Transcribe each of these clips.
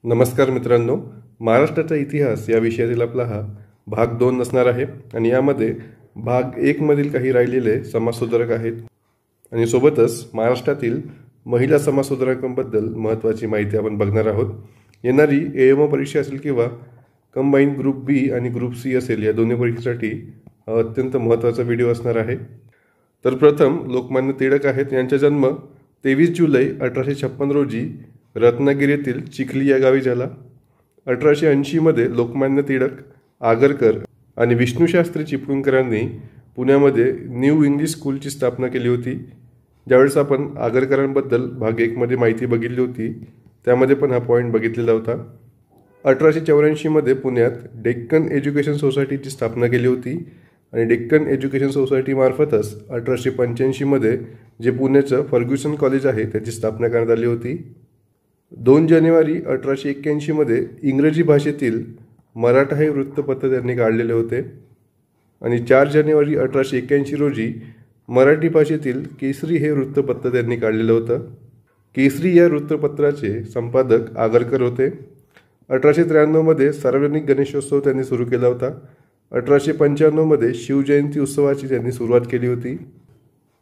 नमस्कार मित्रांनो, महाराष्ट्राचा इतिहास या विषयातील आपला हा भाग 2 असणार आहे आणि यामध्ये भाग 1 मधील काही राहिलेले समाजसुधारक आहेत आणि सोबतच महाराष्ट्रातील महिला समाजसुधारकांबद्दल महत्त्वाची माहिती आपण बघणार आहोत। येणारी एएमओ परीक्षा असेल किंवा कंबाईन ग्रुप बी आणि ग्रुप सी असेल, या दोन्ही परीक्षेसाठी अत्यंत महत्त्वाचा व्हिडिओ असणार आहे। तर प्रथम लोकमान्य टिळक आहेत। यांचा जन्म 23 जुलै 1856 रोजी रत्नागिरी येथील चिखली या गावी झाला। 1880 मध्ये लोकमान्य टिळक, आगरकर आणि विष्णुशास्त्री चिपळूणकरांनी पुण्यामध्ये न्यू इंग्लिश स्कूलची स्थापना केली होती। ज्यावेळेस आपण आगरकरांबद्दल भाग 1 मध्ये माहिती बघितली होती, त्यामध्ये पण हा पॉईंट बघितलेला होता। 1884 मध्ये पुण्यात डेक्कन एज्युकेशन सोसायटीची स्थापना केली होती आणि डेक्कन एज्युकेशन सोसायटी मार्फतच 1885 मध्ये जे पुण्याचं फर्ग्युसन कॉलेज आहे त्याची स्थापना करण्यात आली होती। 2 जानेवारी 1881 मध्ये इंग्रजी भाषेतील मराठा हे वृत्तपत्र त्यांनी काढलेले होते आणि 4 जानेवारी 1881 रोजी मराठी भाषेतील केसरी हे वृत्तपत्र त्यांनी काढलेलं होतं। केसरी या वृत्तपत्राचे संपादक आगरकर होते। 1893 मध्ये सार्वजनिक गणेशोत्सव त्यांनी सुरू केला होता। 1895 मध्ये शिवजयंती उत्सवाची त्यांनी सुरुवात केली होती।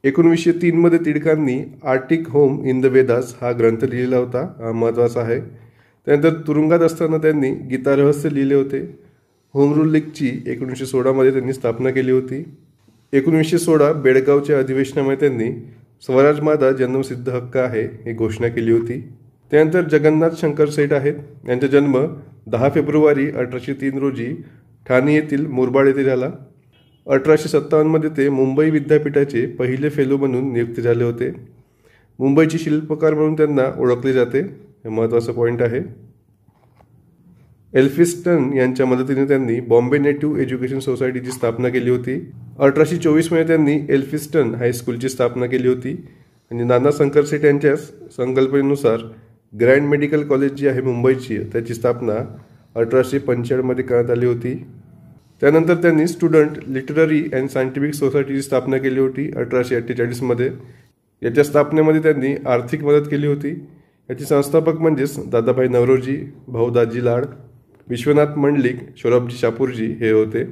1903 मध्ये टिळकांनी Arctic home in the Vedas हा ग्रंथ लिहिलेला होता, हा महत्त्वाचा आहे। त्यानंतर तुरुंगात असताना त्यांनी गीता रहस्य लिहिले होते। होम रूल लीगची 1916 मध्ये त्यांनी स्थापना केली होती। 1916 बेळगावच्या अधिवेशनामध्ये त्यांनी स्वराज माझा जन्मसिद्ध हक्क आहे ही घोषणा केली होती। त्यानंतर जगन्नाथ शंकर सेठ आहेत। यांचा जन्म 10 फेब्रुवारी 1803 रोजी ठाणे येथील मुरबाड येथे झाला। 1857 मध्ये ते मुंबई विद्यापीठाचे पहिले फेलो म्हणून नियुक्त झाले होते। मुंबईचे शिल्पकार म्हणून त्यांना ओळखले जाते, हे महत्त्वाचा पॉईंट आहे। एल्फिन्स्टन यांच्या मदतीने त्यांनी बॉम्बे नेटिव्ह एज्युकेशन सोसायटीची स्थापना केली होती। 1824 मध्ये त्यांनी एल्फिन्स्टन हायस्कूलची स्थापना केली होती आणि नाना शंकर सेठ यांच्या संकल्पनेनुसार ग्रँड मेडिकल कॉलेज जी आहे मुंबईची, त्याची स्थापना 1895 मध्ये करण्यात आली होती। त्यानंतर त्यांनी स्टुडंट लिटररी अँड सायंटिफिक सोसायटीची स्थापना केली होती 1848 मध्ये। याच्या स्थापनेमध्ये त्यांनी आर्थिक मदत केली होती। याचे संस्थापक म्हणजेच दादाभाई नवरोजी, भाऊ दाजी लाड, विश्वनाथ मंडलिक, शोराबजी शापूरजी हे होते।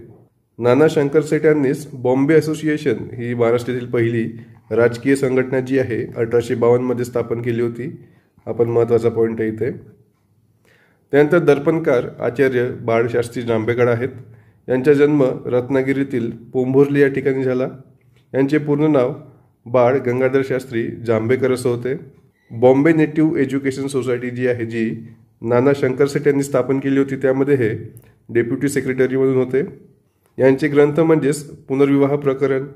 नाना शंकर सेठ यांनीच बॉम्बे असोसिएशन ही महाराष्ट्रातील पहिली राजकीय संघटना जी आहे 1852 मध्ये स्थापन केली होती, आपण महत्त्वाचा पॉईंट आहे इथे। त्यानंतर दर्पणकार आचार्य बाळशास्त्री जांभेकर आहेत। यांचा जन्म रत्नागिरीतील पोंभुर्ली या ठिकाणी झाला। यांचे पूर्ण नाव बाळ गंगाधर शास्त्री जांभेकर असं होते। बॉम्बे नेटिव्ह एज्युकेशन सोसायटी जी आहे, जी नाना शंकर सेठ यांनी स्थापन केली होती, त्यामध्ये हे डेप्युटी सेक्रेटरी म्हणून होते। यांचे ग्रंथ म्हणजेच पुनर्विवाह प्रकरण,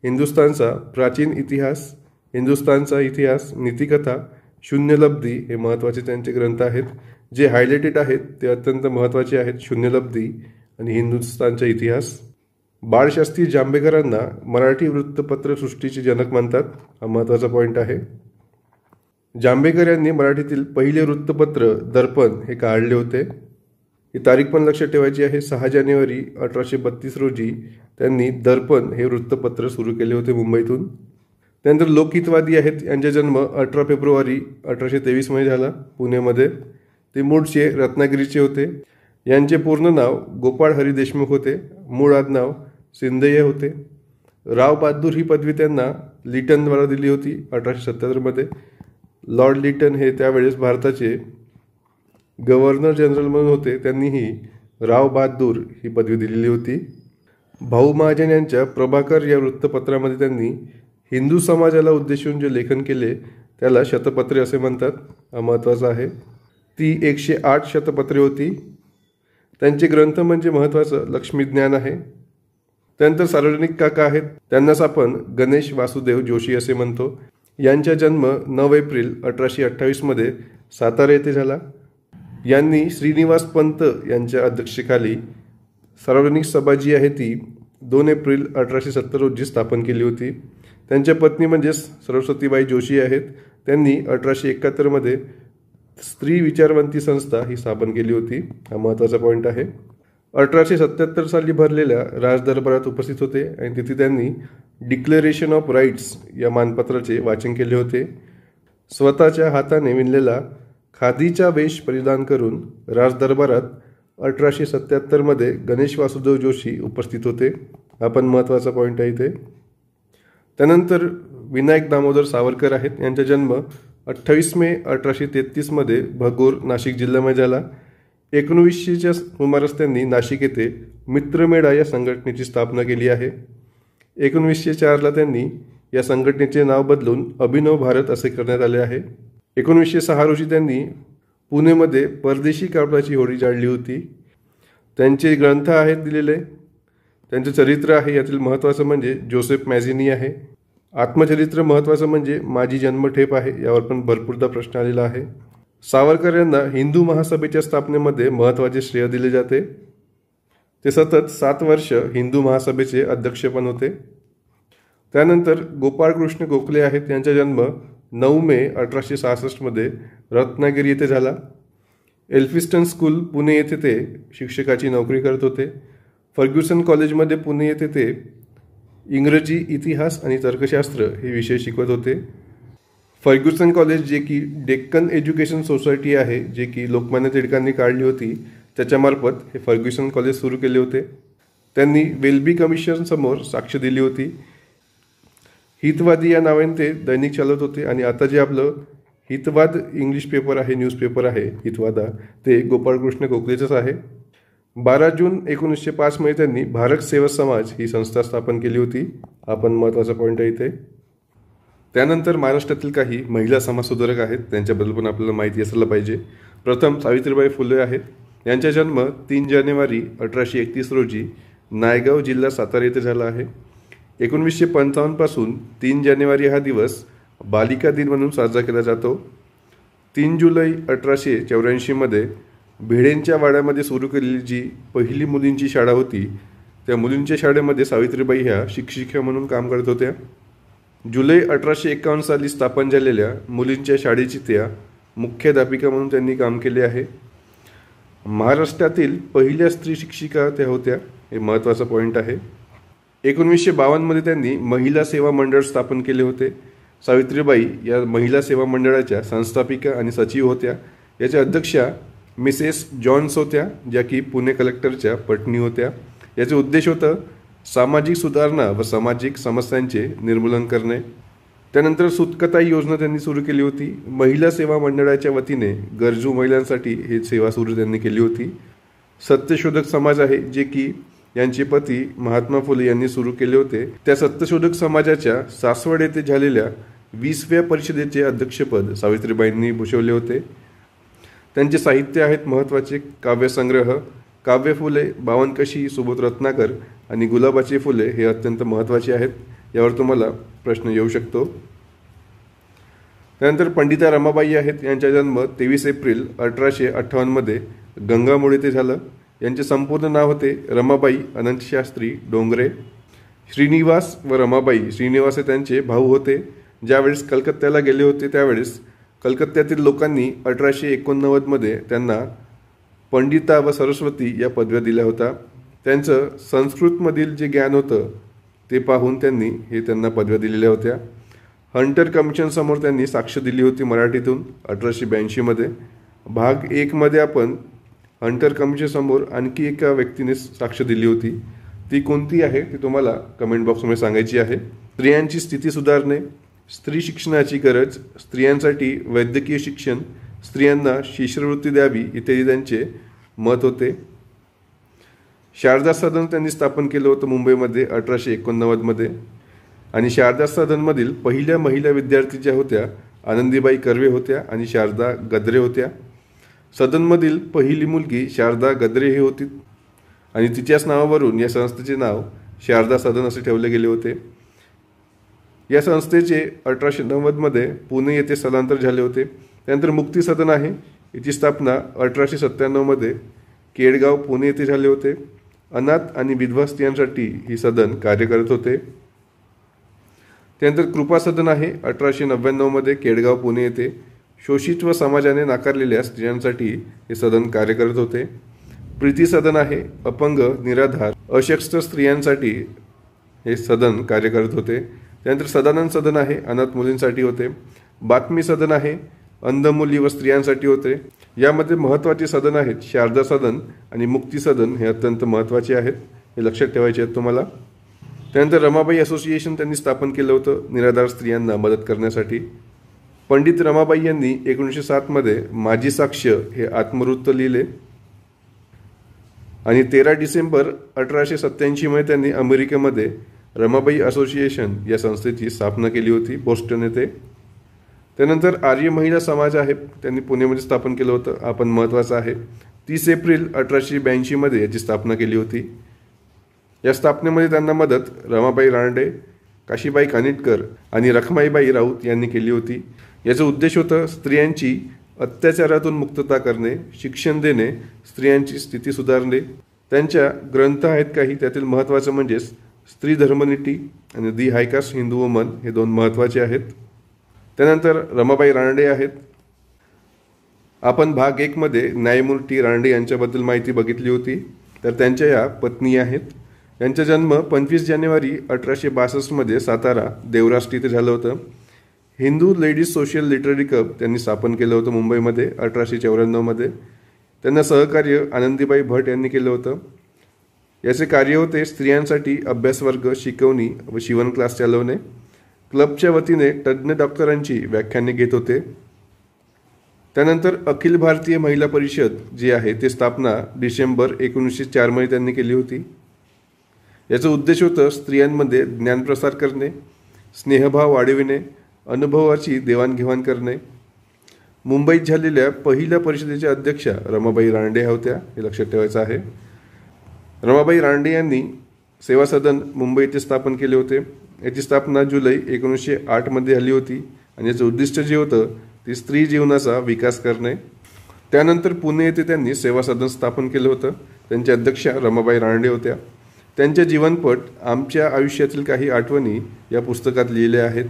हिंदुस्थानचा प्राचीन इतिहास, हिंदुस्थानचा इतिहास, नीतिकथा, शून्यलब्धी हे महत्त्वाचे त्यांचे ग्रंथ आहेत। जे हायलाइटेड आहेत ते अत्यंत महत्त्वाचे आहेत, शून्यलब्धी आणि हिंदुस्थानचा इतिहास। बाळशास्त्री जांभेकरांना मराठी वृत्तपत्र सृष्टीचे जनक म्हणतात, हा महत्त्वाचा पॉईंट आहे। जांभेकर यांनी मराठीतील पहिले वृत्तपत्र दर्पण हे काढले होते। ही तारीख पण लक्षात ठेवायची आहे, 6 जानेवारी 1832 रोजी त्यांनी दर्पण हे वृत्तपत्र सुरू केले होते मुंबईतून। त्यानंतर लोकहितवादी आहेत। यांचा जन्म 18 फेब्रुवारी 1823 मध्ये झाला पुण्यामध्ये। ते मूळचे रत्नागिरीचे होते। यांचे पूर्ण नाव गोपाळ हरी देशमुख होते, मूळ आडनाव सिंधय्या होते। राव बहादूर ही पदवी त्यांना लिटनद्वारा दिली होती 1877 मध्ये। लॉर्ड लिटन हे त्यावेळेस भारताचे गव्हर्नर जनरल म्हणून होते, त्यांनीही राव बहादूर ही पदवी दिलेली होती। भाऊ महाजन यांच्या प्रभाकर या वृत्तपत्रामध्ये त्यांनी हिंदू समाजाला उद्देशून जे लेखन केले त्याला शतपत्रे असे म्हणतात, हा महत्त्वाचा आहे। ती 108 शतपत्रे होती। त्यांचे ग्रंथ म्हणजे महत्त्वाचं लक्ष्मीज्ञान आहे। त्यानंतर सार्वजनिक काका आहेत। त्यांनाच आपण गणेश वासुदेव जोशी असे म्हणतो। यांचा जन्म 9 एप्रिल 1828 मध्ये सातारा येथे झाला। यांनी श्रीनिवास पंत यांच्या अध्यक्षतेखाली सार्वजनिक सभा जी आहे ती 2 एप्रिल 1870 रोजी स्थापन केली होती। त्यांच्या पत्नी म्हणजेच सरस्वतीबाई जोशी आहेत। त्यांनी 1871 मध्ये स्त्री विचारवंती संस्था ही स्थापन केली होती, हा महत्त्वाचा पॉईंट आहे। 1877 साली भरलेल्या राजदरबारात उपस्थित होते आणि तिथे त्यांनी डिक्लेरेशन ऑफ राईट्स या मानपत्राचे वाचन केले होते। स्वतःच्या हाताने विणलेला खादीचा वेश परिधान करून राजदरबारात 1877 गणेश वासुदेव जोशी उपस्थित होते. हा पण महत्त्वाचा पॉईंट आहे इथे. त्यानंतर विनायक दामोदर सावरकर आहेत. यांचा जन्म 28 मे 1833 भगोर नाशिक जिल्ह्यामध्ये झाला. 1900च्या सुमारास त्यांनी नाशिक येथे मित्रमेळा या संघटनेची स्थापना केली आहे. 1904ला त्यांनी या संघटनेचे नाव बदलून अभिनव भारत असे करण्यात आले आहे. 1906 रोजी त्यांनी पुणेमध्ये परदेशी कापडाची होडी जाळली होती. त्यांचे ग्रंथ आहेत दिलेले. त्यांचे चरित्र आहे. यातील महत्त्वाचं म्हणजे जोसेफ मॅझिनी आहे. आत्मचरित्र महत्त्वाचं म्हणजे माझी जन्मठेप आहे. यावर पण भरपूरदा प्रश्न आलेला आहे. सावरकर यांना हिंदू महासभेच्या स्थापनेमध्ये महत्त्वाचे श्रेय दिले जाते. ते सतत 7 वर्ष हिंदू महासभेचे अध्यक्ष पण होते. त्यानंतर गोपाळकृष्ण गोखले आहेत. यांचा जन्म 9 मे 1866 रत्नागिरी येथे झाला. एल्फिस्टन स्कूल पुणे येथे ते शिक्षकाची नोकरी करत होते. फर्ग्युसन कॉलेजमध्ये पुणे येथे ते इंग्रजी, इतिहास आणि तर्कशास्त्र हे विषय शिकवत होते. फर्ग्युसन कॉलेज जे की डेक्कन एज्युकेशन सोसायटी आहे, जे की लोकमान्य टिळकांनी काढली होती, त्याच्यामार्फत हे फर्ग्युसन कॉलेज सुरू केले होते. त्यांनी वेल्बी कमिशन समोर साक्ष दिली होती. हितवादी या नावाने ते दैनिक चालवत होते. आणि आता जे आपलं हितवाद इंग्लिश पेपर आहे, न्यूजपेपर आहे हितवादा, ते गोपाळकृष्ण गोखलेचंच आहे. 12 जून 1905 त्यांनी भारत सेवा समाज ही संस्था स्थापन केली होती. हा पण महत्त्वाचा पॉईंट आहे इथे. त्यानंतर महाराष्ट्रातील काही महिला समाजसुधारक आहेत, त्यांच्याबद्दल पण आपल्याला माहिती असायला पाहिजे. प्रथम सावित्रीबाई फुले आहेत. यांचा जन्म 3 जानेवारी 1831 रोजी नायगाव जिल्हा सातारा येथे झाला आहे. 1955 पासून 3 जानेवारी हा दिवस बालिका दिन म्हणून साजरा केला जातो. 3 जुलै 1884 भिडेंच्या वाड्यामध्ये सुरू केलेली जी पहिली मुलींची शाळा होती, त्या मुलींच्या शाळेमध्ये सावित्रीबाई ह्या शिक्षिका म्हणून काम करत होत्या. जुलै 1851 साली स्थापन झालेल्या मुलींच्या शाळेची त्या मुख्याध्यापिका म्हणून त्यांनी काम केले आहे. महाराष्ट्रातील पहिल्या स्त्री शिक्षिका त्या होत्या. हे महत्त्वाचा पॉईंट आहे. 1952 त्यांनी महिला सेवा मंडळ स्थापन केले होते. सावित्रीबाई या महिला सेवा मंडळाच्या संस्थापिका आणि सचिव होत्या. याच्या अध्यक्षा मिसेस जॉन्स होत्या, ज्या की पुणे कलेक्टरच्या पत्नी होत्या. याचे उद्देश होतं सामाजिक सुधारणा व सामाजिक समस्यांचे निर्मूलन करणे. त्यानंतर सुतकताई योजना त्यांनी सुरू केली होती. महिला सेवा मंडळाच्या वतीने गरजू महिलांसाठी ही सेवा सुरू त्यांनी केली होती. सत्यशोधक समाज आहे, जे की यांचे पती महात्मा फुले यांनी सुरू केले होते. त्या सत्यशोधक समाजाच्या सासवड येथे झालेल्या 20व्या परिषदेचे अध्यक्षपद सावित्रीबाईंनी भूषवले होते. त्यांचे साहित्य आहेत महत्त्वाचे काव्यसंग्रह, काव्य फुले, बावनकशी, सुबोध रत्नाकर आणि गुलाबाचे फुले हे अत्यंत महत्त्वाचे आहेत. यावर तुम्हाला प्रश्न येऊ शकतो. त्यानंतर पंडिता रमाबाई आहेत. यांचा जन्म 23 एप्रिल 1858 गंगामुळे येथे झालं. यांचे संपूर्ण नाव होते रमाबाई अनंतशास्त्री डोंगरे. श्रीनिवास व रमाबाई, श्रीनिवास हे त्यांचे भाऊ होते. ज्यावेळेस कलकत्त्याला गेले होते त्यावेळेस कलकत्त्यातील लोकांनी 1889 त्यांना पंडिता व सरस्वती या पदव्या दिल्या होत्या. त्यांचं संस्कृतमधील जे ज्ञान होतं ते पाहून त्यांनी त्यांना पदव्या दिलेल्या होत्या. हंटर कमिशन समोर त्यांनी साक्ष दिली होती मराठीतून 1882. भाग 1 आपण हंटर कमिशन समोर आणखी एका व्यक्तीने साक्ष दिली होती. ती कोणती आहे ती तुम्हाला कमेंट बॉक्समध्ये सांगायची आहे. स्त्रियांची स्थिती सुधारणे, स्त्री शिक्षणाची गरज, स्त्रियांसाठी वैद्यकीय शिक्षण, स्त्रियांना शिष्यवृत्ती द्यावी इत्यादी त्यांचे मत होते. शारदा सदन त्यांनी स्थापन केलं होतं मुंबईमध्ये 1889. आणि शारदा सदनमधील पहिल्या महिला विद्यार्थी ज्या होत्या आनंदीबाई कर्वे होत्या आणि शारदा गद्रे होत्या. सदनमधील पहिली मुलगी शारदा गद्रे ही होती आणि तिच्याच नावावरून या संस्थेचे नाव शारदा सदन असे ठेवले गेले होते. या संस्थेचे 1890 पुणे येथे स्थलांतर झाले होते. त्यानंतर मुक्ती सदन आहे. याची स्थापना 1897 केडगाव पुणे येथे झाले होते. अनाथ आणि विधवा स्त्रियांसाठी ही सदन कार्य करत होते. त्यानंतर कृपा सदन आहे 1899 केडगाव पुणे येथे. शोषित व समाजाने नाकारलेल्या स्त्रियांसाठी हे सदन कार्य करत होते. प्रीती सदन आहे अपंग, निराधार, अशक्त स्त्रियांसाठी हे सदन कार्य करत होते. त्यानंतर सदानंद सदन आहे अनाथ मुलींसाठी होते. बातमी सदन आहे अंध मुली व स्त्रियांसाठी होते। यामध्ये महत्त्वाचे सदन आहेत शारदा सदन आणि मुक्ती सदन, हे अत्यंत महत्त्वाचे आहेत, हे लक्षात ठेवायचे आहेत तुम्हाला। त्यानंतर रमाबाई असोसिएशन त्यांनी स्थापन केलं होतं निराधार स्त्रियांना मदत करण्यासाठी। पंडित रमाबाई यांनी 1907 मध्ये माझी साक्ष हे आत्मवृत्त लिहिले आणि 13 डिसेंबर 1887 मध्ये त्यांनी अमेरिकेमध्ये रमाबाई असोसिएशन या संस्थेची स्थापना केली होती बोस्टन येथे। त्यानंतर आर्य महिला समाज आहे, त्यांनी पुण्यामध्ये स्थापन केलं होतं, आपण महत्त्वाचं आहे। 30 एप्रिल 1882 मध्ये याची स्थापना केली होती। या स्थापनेमध्ये त्यांना मदत रमाबाई रानडे, काशीबाई कानिटकर आणि रखमाईबाई राऊत यांनी केली होती। याचं उद्देश होतं स्त्रियांची अत्याचारातून मुक्तता करणे, शिक्षण देणे, स्त्रियांची स्थिती सुधारणे। त्यांच्या ग्रंथ आहेत काही, त्यातील महत्त्वाचं म्हणजे स्त्री धर्मनीती आणि दी हायकास्ट हिंदू वुमन, हे 2 महत्त्वाचे आहेत। त्यानंतर रमाबाई रानडे आहेत। आपण भाग 1 मध्ये न्यायमूर्ती रानडे यांच्याबद्दल माहिती बघितली होती, तर त्यांच्या या पत्नी आहेत। यांचा जन्म 25 जानेवारी 1862 मध्ये सातारा देवराष्ट्र इथे झालं होतं। Hindu ladies social literary club त्यांनी स्थापन केलं होतं मुंबईमध्ये 1894 मध्ये। त्यांना सहकार्य आनंदीबाई भट यांनी केलं होतं। याचे कार्य होते स्त्रियांसाठी अभ्यासवर्ग, शिकवणी व शिवण क्लास चालवणे। क्लबच्या वतीने तज्ज्ञ डॉक्टरांची व्याख्याने घेत होते। त्यानंतर अखिल भारतीय महिला परिषद जी आहे ते स्थापना डिसेंबर 1904 मध्ये त्यांनी केली होती। याचा उद्देश होतं स्त्रियांमध्ये ज्ञानप्रसार करणे, स्नेहभाव वाढविणे, अनुभवाची देवाणघेवाण करणे। मुंबईत झालेल्या पहिल्या परिषदेच्या अध्यक्षा रमाबाई रानडे होत्या, हे लक्षात ठेवायचं आहे। रमाबाई रानडे यांनी सेवा सदन मुंबई येथे स्थापन केले होते। याची स्थापना जुलै 1908 मध्ये झाली होती आणि याचं उद्दिष्ट जे होतं ते स्त्री जीवनाचा विकास करणे। त्यानंतर पुणे येथे त्यांनी सेवा सदन स्थापन केलं होतं। त्यांच्या अध्यक्षा रमाबाई रानडे होत्या। त्यांचे जीवनपट आमच्या आयुष्यातील काही आठवणी या पुस्तकात लिहिले आहेत।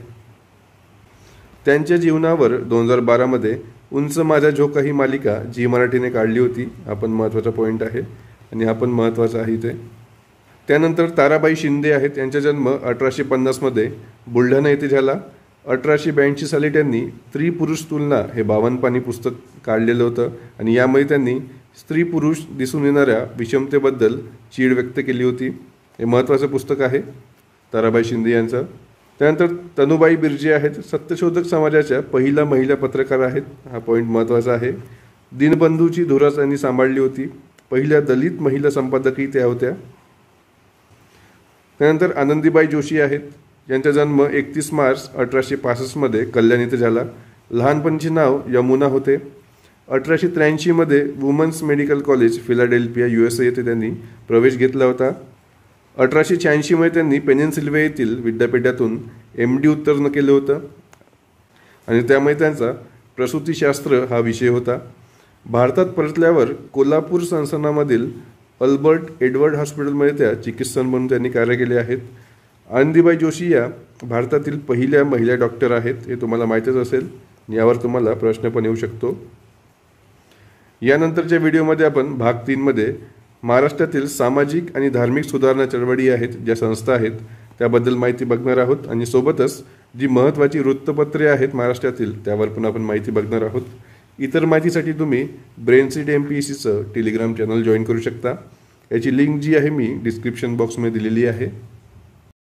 त्यांच्या जीवनावर 2012 मध्ये उंच माझा झोका ही मालिका जी मराठीने काढली होती, आपण महत्त्वाचा पॉईंट आहे आणि हा पण महत्त्वाचा आहे इथे। त्यानंतर ताराबाई शिंदे आहेत। यांचा जन्म 1850 मध्ये बुलढाणा येथे झाला। 1882 साली त्यांनी स्त्री पुरुष तुलना हे 52 पानी पुस्तक काढलेलं होतं आणि यामध्ये त्यांनी स्त्री पुरुष दिसून येणाऱ्या विषमतेबद्दल चीड व्यक्त केली होती। हे महत्त्वाचं पुस्तक आहे ताराबाई शिंदे यांचं। त्यानंतर तनुबाई बिर्जे आहेत, सत्यशोधक समाजाच्या पहिल्या महिला पत्रकार आहेत, हा पॉईंट महत्त्वाचा आहे। दीनबंधूची धुरा त्यांनी सांभाळली होती। पहिल्या दलित महिला संपादकही त्या होत्या। त्यानंतर आनंदीबाई जोशी आहेत। यांचा जन्म 31 मार्च 1865 मध्ये कल्याण येथे झाला। लहानपणीचे नाव यमुना होते। 1883 मध्ये women's medical college Philadelphia USA येथे त्यांनी प्रवेश घेतला होता। 1886 मध्ये त्यांनी पेनिन्सिल्व्हिया येथील विद्यापीठातून MD उत्तीर्ण केलं होतं आणि त्यामुळे त्यांचा प्रसूतीशास्त्र हा विषय होता। भारतात परतल्यावर कोल्हापूर संस्थानामधील अल्बर्ट एडवर्ड हॉस्पिटलमध्ये त्या चिकित्सक म्हणून त्यांनी कार्य केले आहेत। आनंदीबाई जोशी या भारतातील पहिल्या महिला डॉक्टर आहेत, हे तुम्हाला माहीतच असेल, यावर तुम्हाला प्रश्न पण येऊ शकतो। यानंतरच्या व्हिडिओमध्ये आपण भाग 3 मध्ये महाराष्ट्रातील सामाजिक आणि धार्मिक सुधारणा चळवळी आहेत, ज्या संस्था आहेत त्याबद्दल माहिती बघणार आहोत आणि सोबतच जी महत्त्वाची वृत्तपत्रे आहेत महाराष्ट्रातील त्यावर पण आपण माहिती बघणार आहोत। इतर माहितीसाठी तुम्ही ब्रेनसीड MPSCचं टेलिग्राम चॅनल जॉईन करू शकता। याची लिंक जी आहे मी डिस्क्रिप्शन बॉक्समध्ये दिलेली आहे।